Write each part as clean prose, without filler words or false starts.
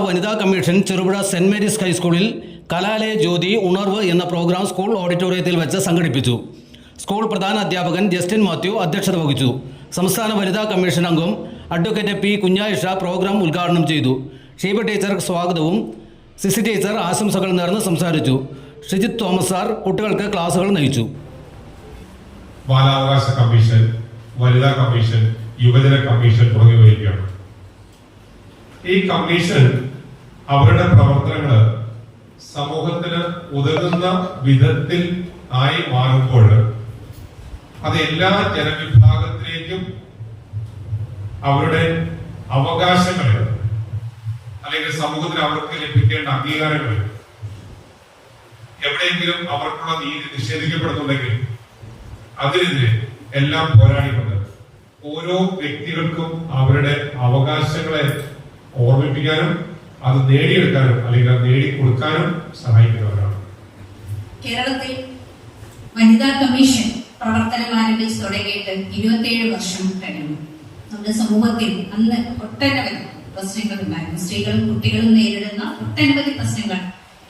വനിതാ commission Cherupuzha saint Mary's ഹൈസ്കൂളിൽ കലാലയ ജ്യോതി ഉണർവ് എന്ന പ്രോഗ്രാം സ്കൂൾ ഓഡിറ്റോറിയത്തിൽ വെച്ച് സംഘടിപ്പിച്ചു. സ്കൂൾ പ്രധാന അധ്യാപകൻ ജസ്റ്റിൻ മാത്യു അധ്യക്ഷത വഹിച്ചു. സംസ്ഥാന വനിതാ കമ്മീഷൻ അംഗം അഡ്വക്കേറ്റ് പി കുഞ്ഞായിഷ പ്രോഗ്രാം ഉദ്ഘാടനം ചെയ്തു. ഷീബ ടീച്ചർ സ്വാഗതവും സിസി ടീച്ചർ ആശംസകൾ നേർന്ന് സംസാരിച്ചു. ഷിജിത് തോമസ് സാർ കുട്ടികൾക്ക് ക്ലാസുകൾ നയിച്ചു. ബാലാവകാശ കമ്മീഷൻ, വനിതാ കമ്മീഷൻ, യുവജന കമ്മീഷൻ തുടങ്ങിയവയൊക്കെയാണ്. ഈ കമ്മീഷൻ അവരുടെ പ്രവർത്തനങ്ങൾ സമൂഹത്തിന് ഉതകുന്ന വിധത്തിൽ ആയി മാറുമ്പോൾ അത് എല്ലാ ജനവിഭാഗത്തിലേക്കും അവരുടെ അവകാശങ്ങൾ അല്ലെങ്കിൽ സമൂഹത്തിന് അവർക്ക് ലഭിക്കേണ്ട അംഗീകാരങ്ങൾ എവിടെയെങ്കിലും അവർക്കുള്ള നീതി നിഷേധിക്കപ്പെടുന്നുണ്ടെങ്കിൽ അതിനെതിരെ എല്ലാം പോരാടിക്കൊണ്ട് ഓരോ വ്യക്തികൾക്കും അവരുടെ അവകാശങ്ങളെ ഓർമ്മിപ്പിക്കാനും അത് നേടിയെടുക്കാനും അല്ലെങ്കിൽ അത് നേടിക്കൊടുക്കാനും സഹായിക്കുന്നവരാണ്. കേരളത്തിൽ വനിതാ കമ്മീഷൻ പ്രവർത്തനം ആരംഭിച്ചു തുടങ്ങിയിട്ട് 27 വർഷം കഴിഞ്ഞു. നമ്മുടെ സമൂഹത്തിൽ അന്ന് ഒട്ടനവധി പ്രശ്നങ്ങൾ ഉണ്ടായിരുന്നു. സ്ത്രീകളും കുട്ടികളും നേരിടുന്ന ഒട്ടനവധി പ്രശ്നങ്ങൾ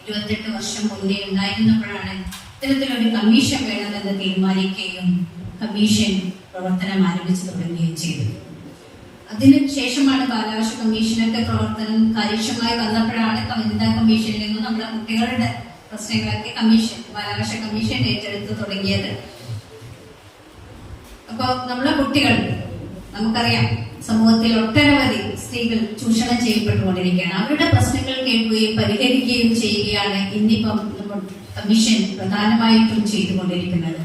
28 വർഷം മുന്നേ ഉണ്ടായിരുന്നപ്പോഴാണ് ഇത്തരത്തിലൊരു കമ്മീഷൻ വേണമെന്ന് തീരുമാനിക്കുകയും കമ്മീഷൻ പ്രവർത്തനം ആരംഭിച്ചു തുടങ്ങുകയും ചെയ്തത്. അതിനുശേഷമാണ് ബാലാവകാശ കമ്മീഷനൊക്കെ പ്രവർത്തനം കാര്യക്ഷമമായി വന്നപ്പോഴാണ് വനിതാ കമ്മീഷനിൽ നിന്നും നമ്മുടെ കുട്ടികളുടെ പ്രശ്നങ്ങളൊക്കെ ബാലാവകാശ കമ്മീഷൻ ഏറ്റെടുത്ത് തുടങ്ങിയത്. അപ്പൊ നമ്മുടെ കുട്ടികൾ, നമുക്കറിയാം സമൂഹത്തിൽ ഒട്ടനവധി സ്ത്രീകൾ ചൂഷണം ചെയ്യപ്പെട്ടുകൊണ്ടിരിക്കുകയാണ്. അവരുടെ പ്രശ്നങ്ങൾ കേൾക്കുകയും പരിഹരിക്കുകയും ചെയ്യുകയാണ് ഇന്നിപ്പം നമ്മുടെ കമ്മീഷൻ പ്രധാനമായിട്ടും ചെയ്തുകൊണ്ടിരിക്കുന്നത്.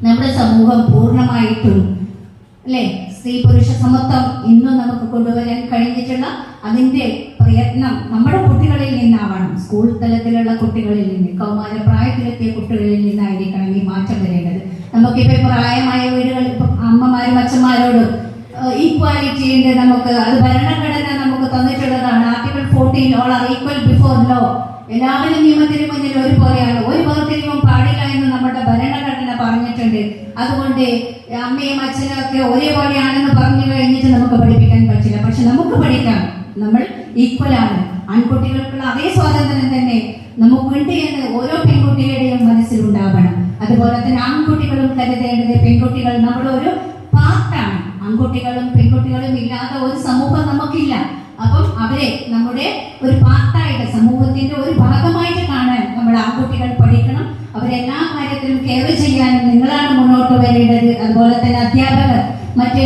നമ്മുടെ സമൂഹം പൂർണ്ണമായിട്ടും സ്ത്രീ പുരുഷ സമത്വം ഇന്നും നമുക്ക് കൊണ്ടുവരാൻ കഴിഞ്ഞിട്ടുള്ള അതിന്റെ പ്രയത്നം നമ്മുടെ കുട്ടികളിൽ നിന്നാവണം. സ്കൂൾ തലത്തിലുള്ള കുട്ടികളിൽ നിന്ന്, കൗമാര പ്രായത്തിലെത്തിയ കുട്ടികളിൽ നിന്നായിരിക്കണം ഈ മാറ്റം വരേണ്ടത്. നമുക്കിപ്പോ പ്രായമായ വീടുകൾ, ഇപ്പൊ അമ്മമാരും അച്ഛന്മാരോടും ഈക്വാലിറ്റി ഉണ്ട്. നമുക്ക് അത് ഭരണഘടന നമുക്ക് തന്നിട്ടുള്ളതാണ്. Article 14 all are equal before law. എല്ലാവരും നിയമത്തിന് മുന്നിൽ ഒരുപോലെയാണ്. ഒരു വേർതിരിവും പാടില്ല എന്ന് നമ്മുടെ ഭരണഘടന പറഞ്ഞിട്ടുണ്ട്. അതുകൊണ്ട് അമ്മയും അച്ഛനും ഒക്കെ ഒരേപോലെയാണെന്ന് പറഞ്ഞു കഴിഞ്ഞിട്ട് നമുക്ക് പഠിപ്പിക്കാൻ പറ്റില്ല. പക്ഷെ നമുക്ക് പഠിക്കാം, നമ്മൾ ഈക്വൽ ആണ്. ആൺകുട്ടികൾക്കുള്ള അതേ സ്വാതന്ത്ര്യം തന്നെ നമുക്കുണ്ട് എന്ന് ഓരോ പെൺകുട്ടിയുടെയും മനസ്സിലുണ്ടാവണം. അതുപോലെ തന്നെ ആൺകുട്ടികളും കരുതേണ്ടത് പെൺകുട്ടികൾ നമ്മുടെ ഒരു പാർട്ടാണ്. ആൺകുട്ടികളും പെൺകുട്ടികളും ഇല്ലാത്ത ഒരു സമൂഹം നമുക്കില്ല. അപ്പം അവരെ നമ്മുടെ ഒരു പാർട്ടായിട്ട്, സമൂഹത്തിന്റെ ഒരു ഭാഗമായിട്ട് കാണാൻ നമ്മുടെ ആൺകുട്ടികൾ പഠിക്കണം. അവരെല്ലാ കാര്യത്തിലും കെയർ ചെയ്യാനും നിങ്ങളാണ് മുന്നോട്ട് വരേണ്ടത്. അതുപോലെ തന്നെ അധ്യാപകർ, മറ്റ്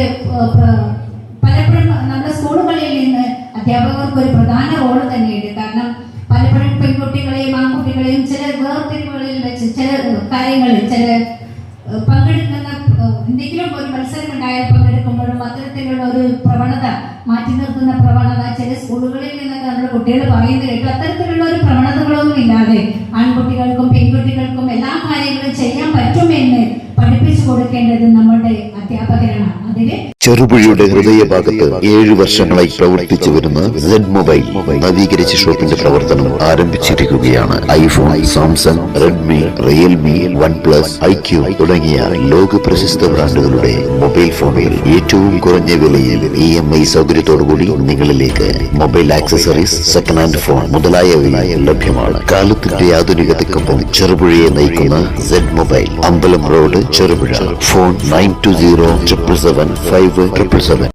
പലപ്പോഴും നമ്മുടെ സ്കൂളുകളിൽ നിന്ന് അധ്യാപകർക്ക് ഒരു പ്രധാന റോള് തന്നെയുണ്ട്. കാരണം പലപ്പോഴും പെൺകുട്ടികളെയും ആൺകുട്ടികളെയും ചില വേർതിരിവുകളിൽ വെച്ച് ചില കാര്യങ്ങളിൽ പങ്കെടുക്കുന്ന എന്തെങ്കിലും ഒരു മത്സരം ഉണ്ടായാൽ പങ്കെടുക്കുമ്പോഴും അത്തരത്തിലുള്ള ഒരു പ്രവണത, മാറ്റി നിർത്തുന്ന പ്രവണത ചില സ്കൂളുകളിൽ നിന്നൊക്കെ നമ്മുടെ കുട്ടികൾ പറയുന്നത് കേട്ടു. അത്തരത്തിലുള്ള ഒരു പ്രവണതകളൊന്നും ഇല്ലാതെ ആൺകുട്ടികൾക്കും പെൺകുട്ടികൾക്കും എല്ലാ കാര്യങ്ങളും ചെയ്യാൻ പറ്റുമെന്ന് പഠിപ്പിച്ചു കൊടുക്കേണ്ടത് നമ്മുടെ അധ്യാപകരാണ്. അതിന് ചെറുപുഴയുടെ ഹൃദയഭാഗത്ത് 7 വർഷങ്ങളായി പ്രവർത്തിച്ചു വരുന്ന സെഡ് മൊബൈൽ നവീകരിച്ച ഷോപ്പിന്റെ പ്രവർത്തനം ആരംഭിച്ചിരിക്കുകയാണ്. IPhone, Samsung, Redmi, Realme, OnePlus, IQ തുടങ്ങിയ ലോക പ്രശസ്ത ബ്രാൻഡുകളുടെ മൊബൈൽ ഫോണുകൾ ഏറ്റവും കുറഞ്ഞ വിലയിൽ EMI സൗകര്യത്തോടുകൂടി നിങ്ങളിലേക്ക്. Mobile accessories, second hand phone മുതലായവ ലഭ്യമാണ്. കാലത്തിന്റെ ആധുനികതയ്ക്കൊപ്പം ചെറുപുഴയെ നയിക്കുന്ന സെഡ് മൊബൈൽ, അമ്പലം റോഡ്, ചെറുപുഴ. ഫോൺ 9207775577.